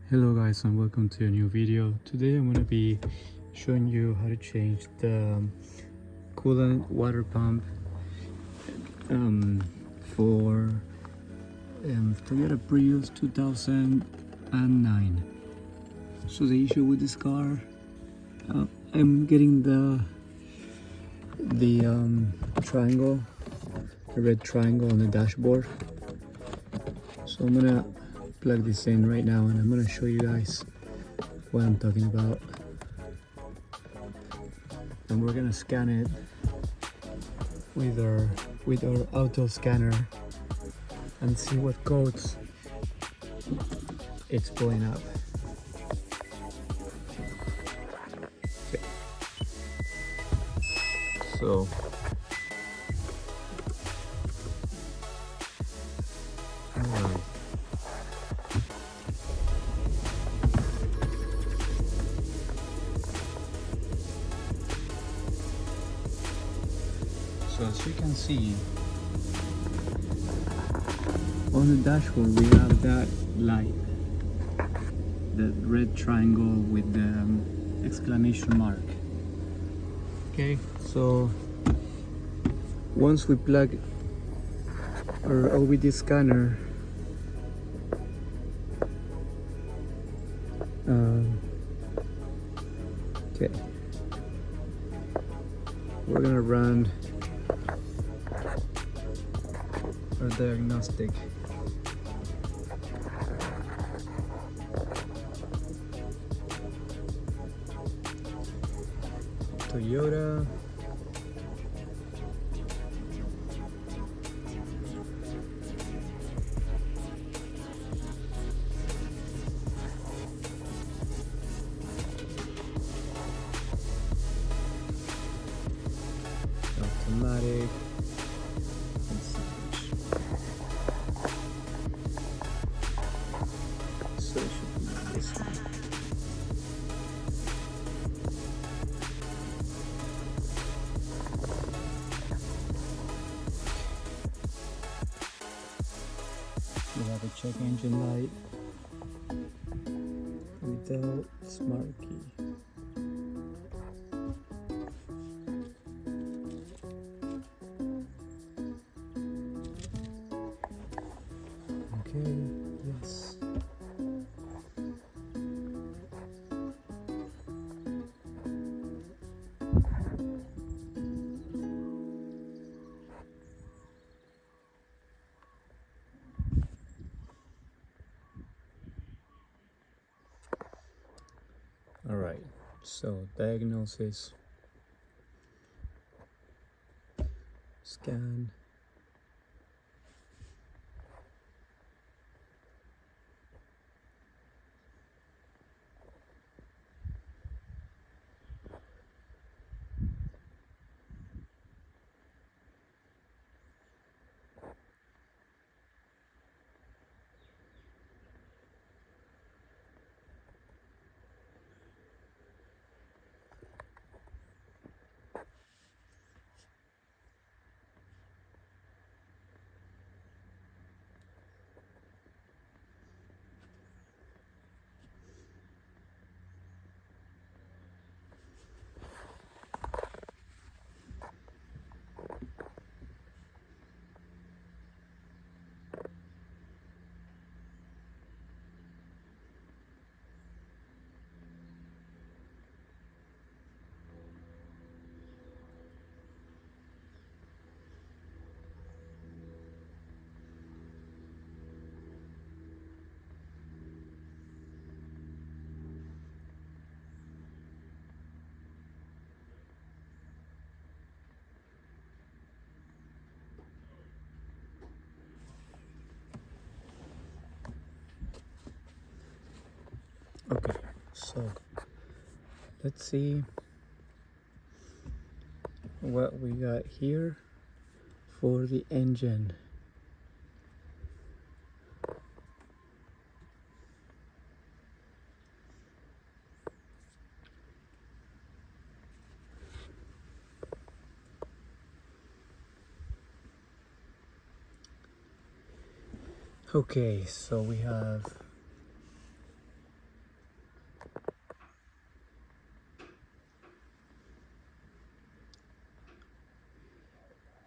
Hello guys, and welcome to a new video. Today I'm going to be showing you how to change the coolant water pump for Toyota Prius 2009. So the issue with this car, I'm getting the triangle, the red triangle on the dashboard. So I'm gonna plug this in right now and I'm gonna show you guys what I'm talking about, and we're gonna scan it with our Autel scanner and see what codes it's pulling up. Okay. So So as you can see, on the dashboard we have that light, the red triangle with the exclamation mark. Okay, so once we plug our OBD scanner okay, we're gonna run our diagnostic. Toyota automatic. So it should be this one. We have a check engine light without smart key. Okay, yes. All right, so diagnosis, scan, okay, so let's see what we got here for the engine. Okay, so we have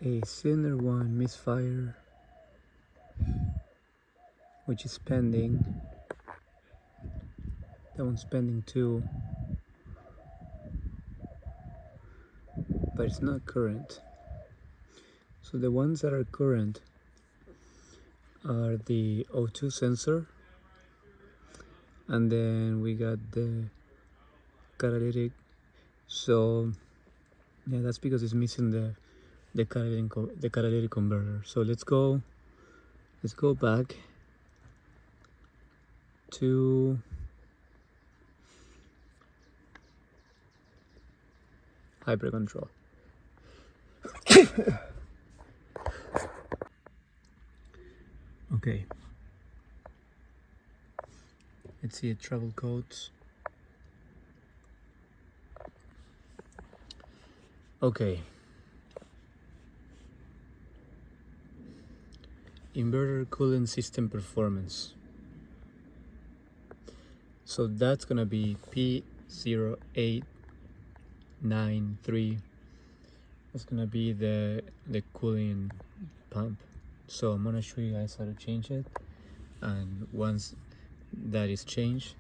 a cylinder 1 misfire, which is pending. That one's pending too, but it's not current. So the ones that are current are the O2 sensor, and then we got the catalytic. So yeah, that's because it's missing the catalytic converter. So let's go back to hyper control. Okay, let's see the travel codes. Okay, inverter coolant system performance. So that's gonna be P0893. That's gonna be the cooling pump. So I'm gonna show you guys how to change it, and once that is changed,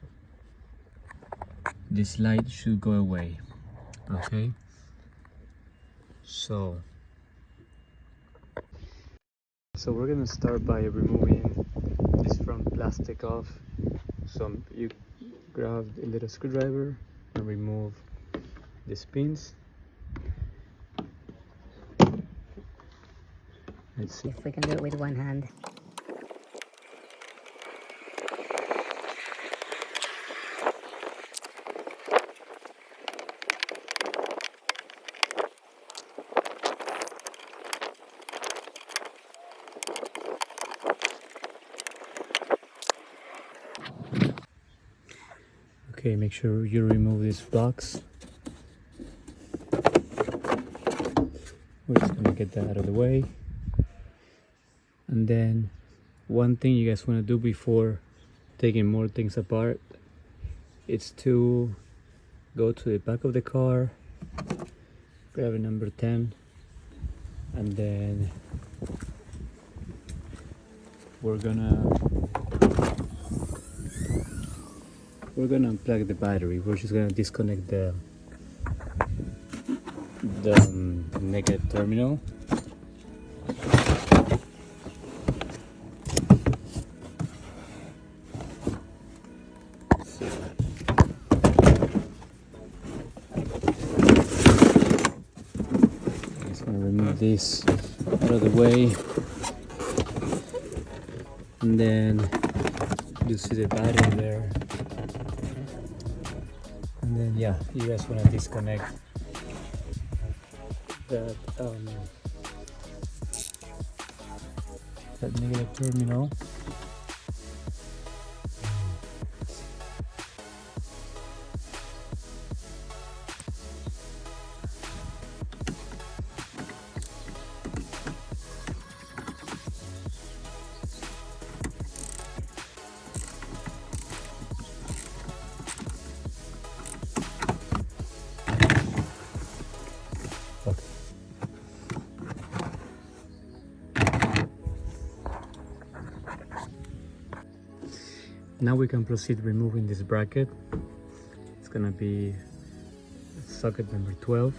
this light should go away. Okay, so we're gonna start by removing this front plastic off. So you grab a little screwdriver and remove these pins. Let's see if we can do it with one hand. Okay, make sure you remove these blocks. We're just gonna get that out of the way. And then one thing you guys want to do before taking more things apart, it's to go to the back of the car, grab a number 10, and then we're gonna unplug the battery. We're just gonna disconnect the negative terminal. Just gonna remove this out of the way, and then you see the battery there. And then yeah, you guys want to disconnect that negative terminal. Now we can proceed removing this bracket. It's gonna be socket number 12.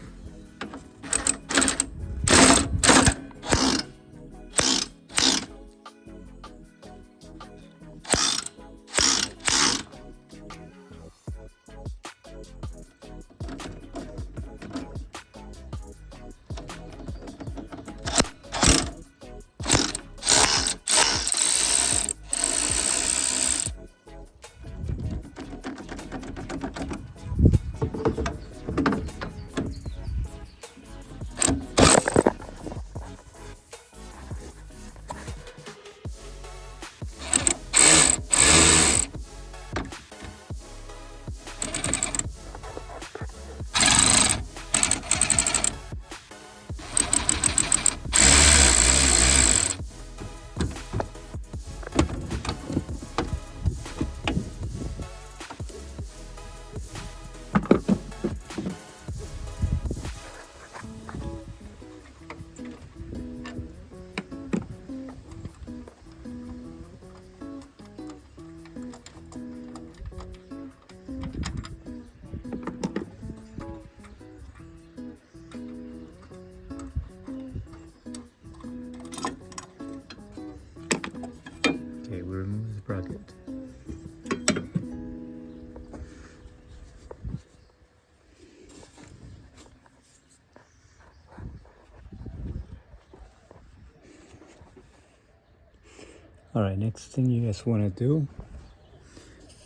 All right, next thing you guys want to do,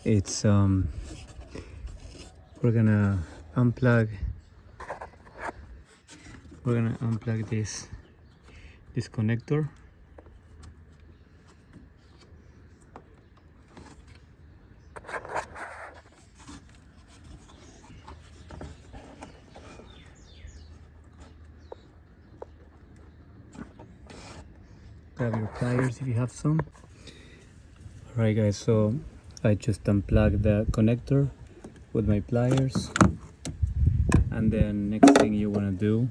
it's we're gonna unplug this connector. Grab your pliers if you have some. Alright guys, so I just unplugged the connector with my pliers, and then next thing you want to do,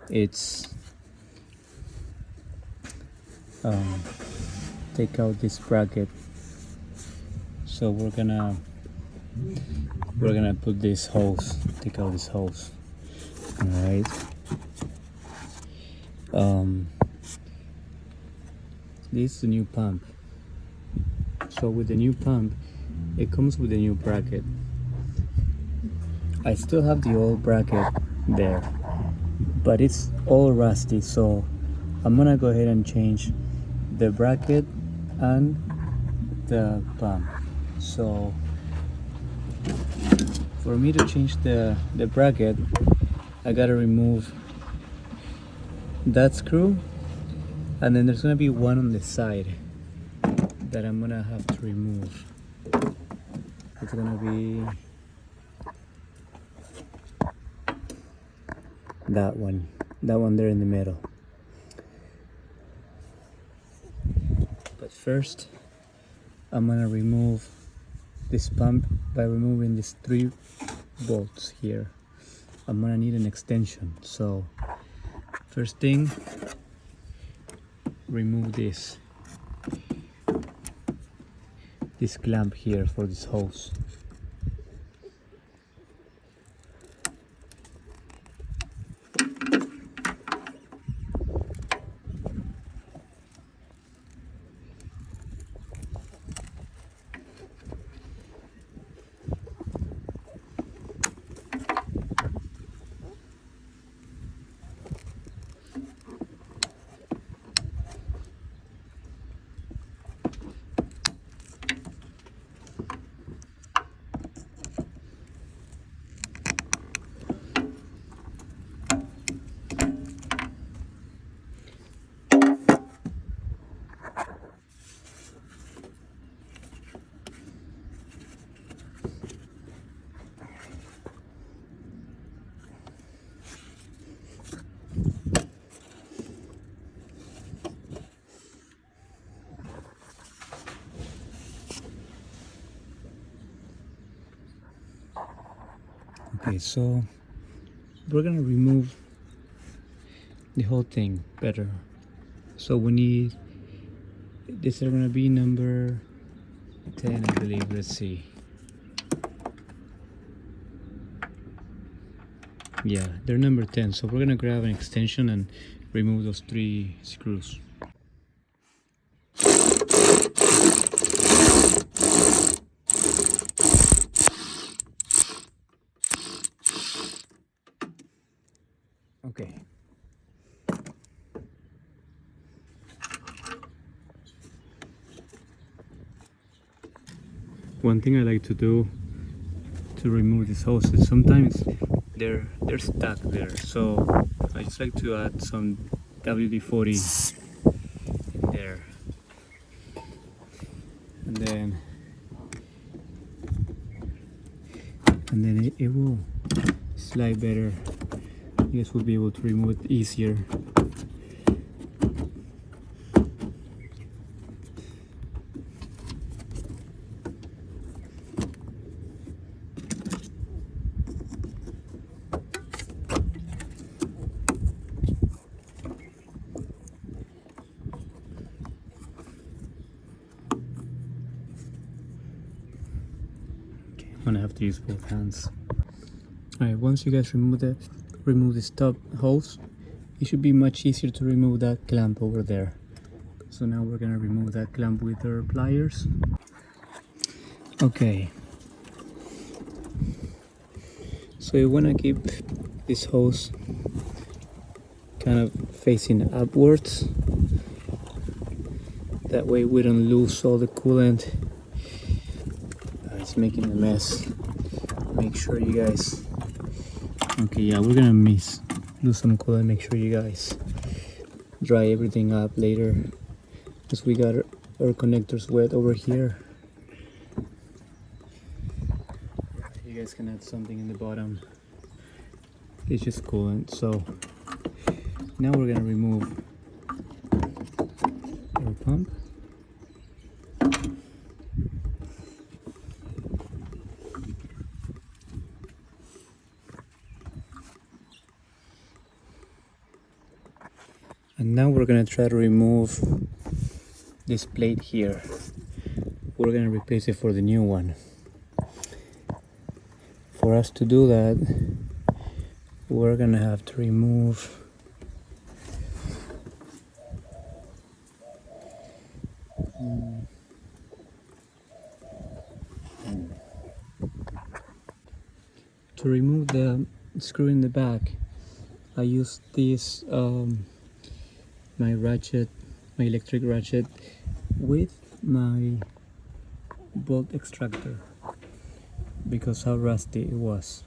it's take out this bracket. So we're gonna put this hose, take out this hose. Alright. This is the new pump. So with the new pump, it comes with a new bracket. I still have the old bracket there, but it's all rusty, so I'm gonna go ahead and change the bracket and the pump. So for me to change the bracket, I gotta remove that screw, and then there's gonna be one on the side that I'm gonna have to remove. It's gonna be that one there in the middle. But first, I'm gonna remove this pump by removing these 3 bolts here. I'm gonna need an extension, so first thing, remove this clamp here for this hose. Okay, so we're gonna remove the whole thing better. So we need, these are gonna be number 10, I believe. Let's see. Yeah, they're number 10. So we're gonna grab an extension and remove those 3 screws. Okay. One thing I like to do to remove these hoses, sometimes they're stuck there, so I just like to add some WD-40 in there, and then it will slide better. You guys will be able to remove it easier. Okay, I'm gonna have to use both hands. Alright, once you guys remove this top hose, it should be much easier to remove that clamp over there. So now we're gonna remove that clamp with our pliers. Okay, so you wanna keep this hose kind of facing upwards, That way we don't lose all the coolant. It's making a mess. Make sure you guys, okay, yeah, we're gonna lose some coolant. Make sure you guys dry everything up later, because we got our connectors wet over here. You guys can add something in the bottom. It's just coolant. So now we're gonna remove our pump. And now we're gonna try to remove this plate here. We're gonna replace it for the new one. For us to do that, we're gonna have to remove the screw in the back. I used this my electric ratchet with my bolt extractor, because how rusty it was.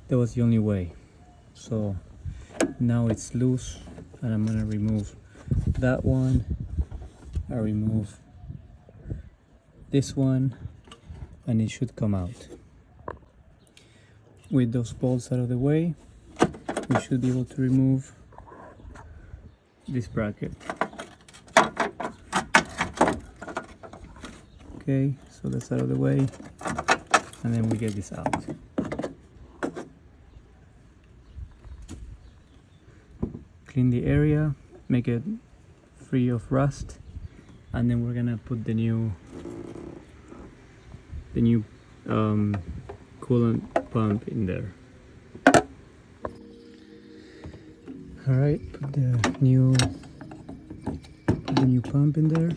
That was the only way. So now it's loose, and I'm gonna remove that one. I remove this one, and it should come out. With those bolts out of the way, we should be able to remove this bracket. Okay, so that's out of the way, and then we get this out. Clean the area, make it free of rust, and then we're gonna put the new coolant pump in there. All right, put the new pump in there.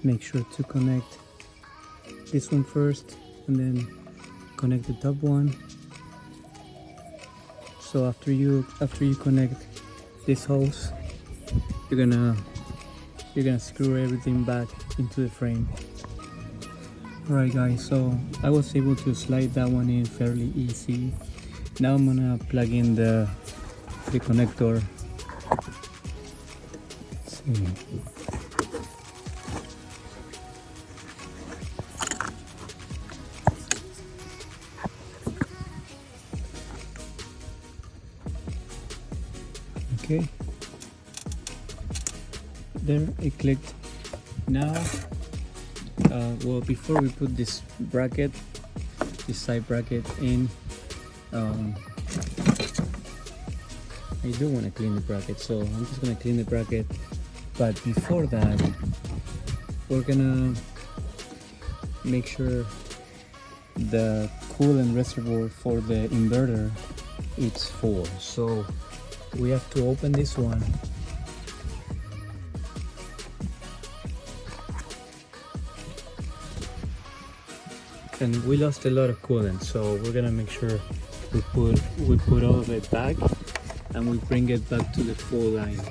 Make sure to connect this one first, and then connect the top one. So after you connect this hose, you're gonna screw everything back into the frame. Alright guys, so I was able to slide that one in fairly easy. Now I'm gonna plug in the connector. Let's see. Okay, there it clicked. Now well, before we put this side bracket in, I do want to clean the bracket, so I'm just going to clean the bracket. But before that, we're gonna make sure the coolant reservoir for the inverter is full. So we have to open this one, and we lost a lot of coolant, so we're gonna make sure we put all of it back, and we bring it back to the full line.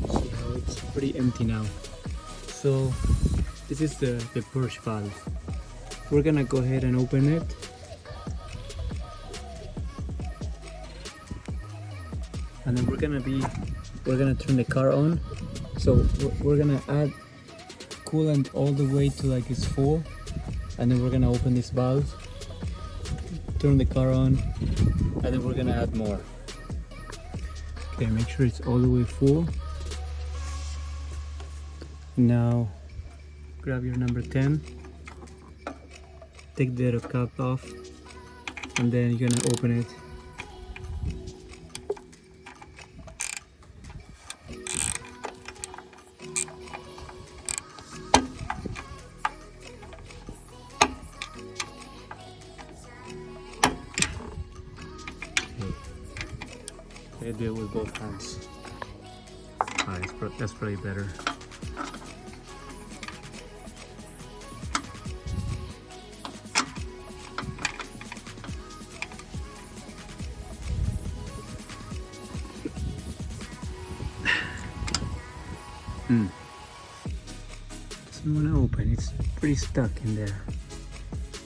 See how it's pretty empty now. So this is the purge valve. We're gonna go ahead and open it. And then we're gonna turn the car on. So we're gonna add coolant all the way to like it's full, and then we're gonna open this valve, turn the car on, and then we're gonna add more. Okay, make sure it's all the way full. Now grab your number 10, take the cap off, and then you're gonna open it. I do it with both hands. Alright, that's probably better. Doesn't want to open. It's pretty stuck in there.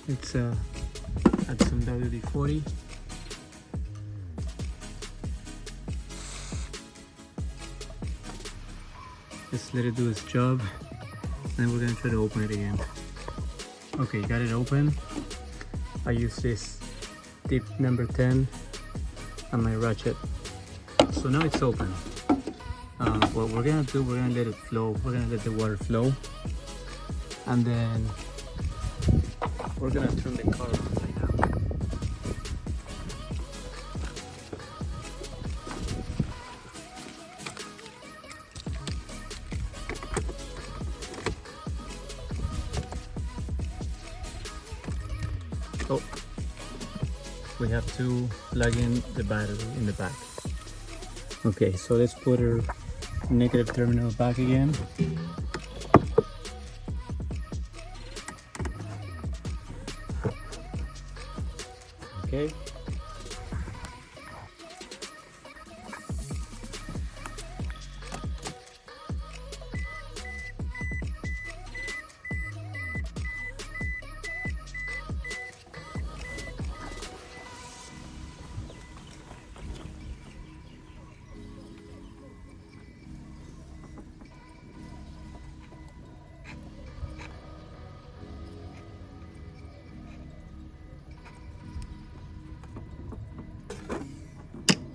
Let's add some WD-40. Just let it do its job, and we're gonna try to open it again. Okay, got it open. I use this tip number 10 on my ratchet. So now it's open. What we're gonna do, we're gonna let it flow. We're gonna let the water flow, and then we're gonna turn the car on right now. Oh, we have to plug in the battery in the back. Okay, so let's put our negative terminal back again. Okay.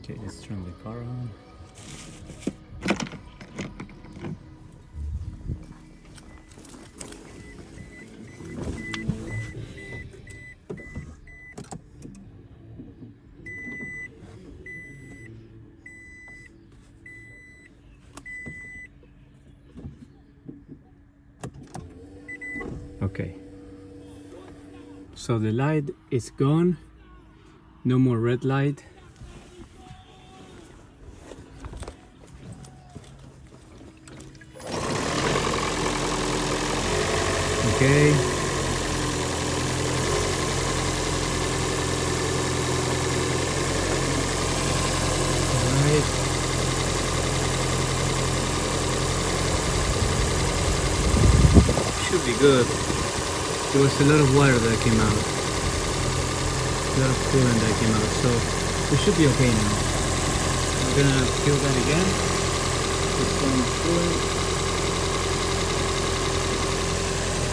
Okay, let's turn the car on. Okay, so the light is gone, no more red light. Okay. Alright. Should be good. There was a lot of water that came out. A lot of coolant that came out, so we should be okay now. We're gonna fill that again with some coolant.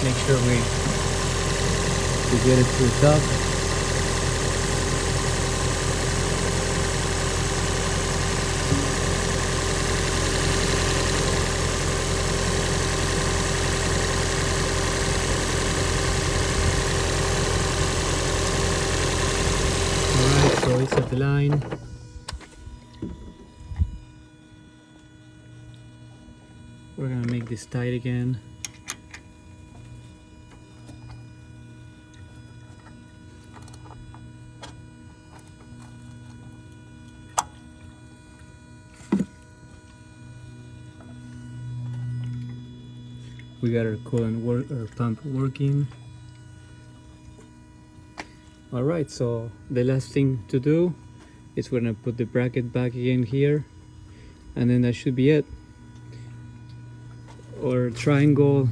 Make sure we get it to the top. Alright, so it's at the line. We're gonna make this tight again. We got our coolant our pump working. All right, so the last thing to do is we're gonna put the bracket back again here, and then that should be it. Our triangle,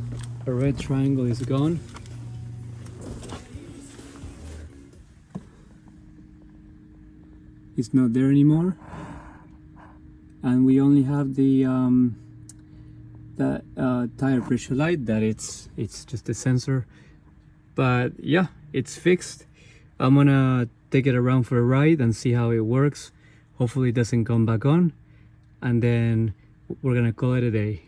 a red triangle is gone. It's not there anymore, and we only have the tire pressure light. That it's just a sensor, but yeah, it's fixed. I'm gonna take it around for a ride and see how it works. Hopefully it doesn't come back on, and then we're gonna call it a day.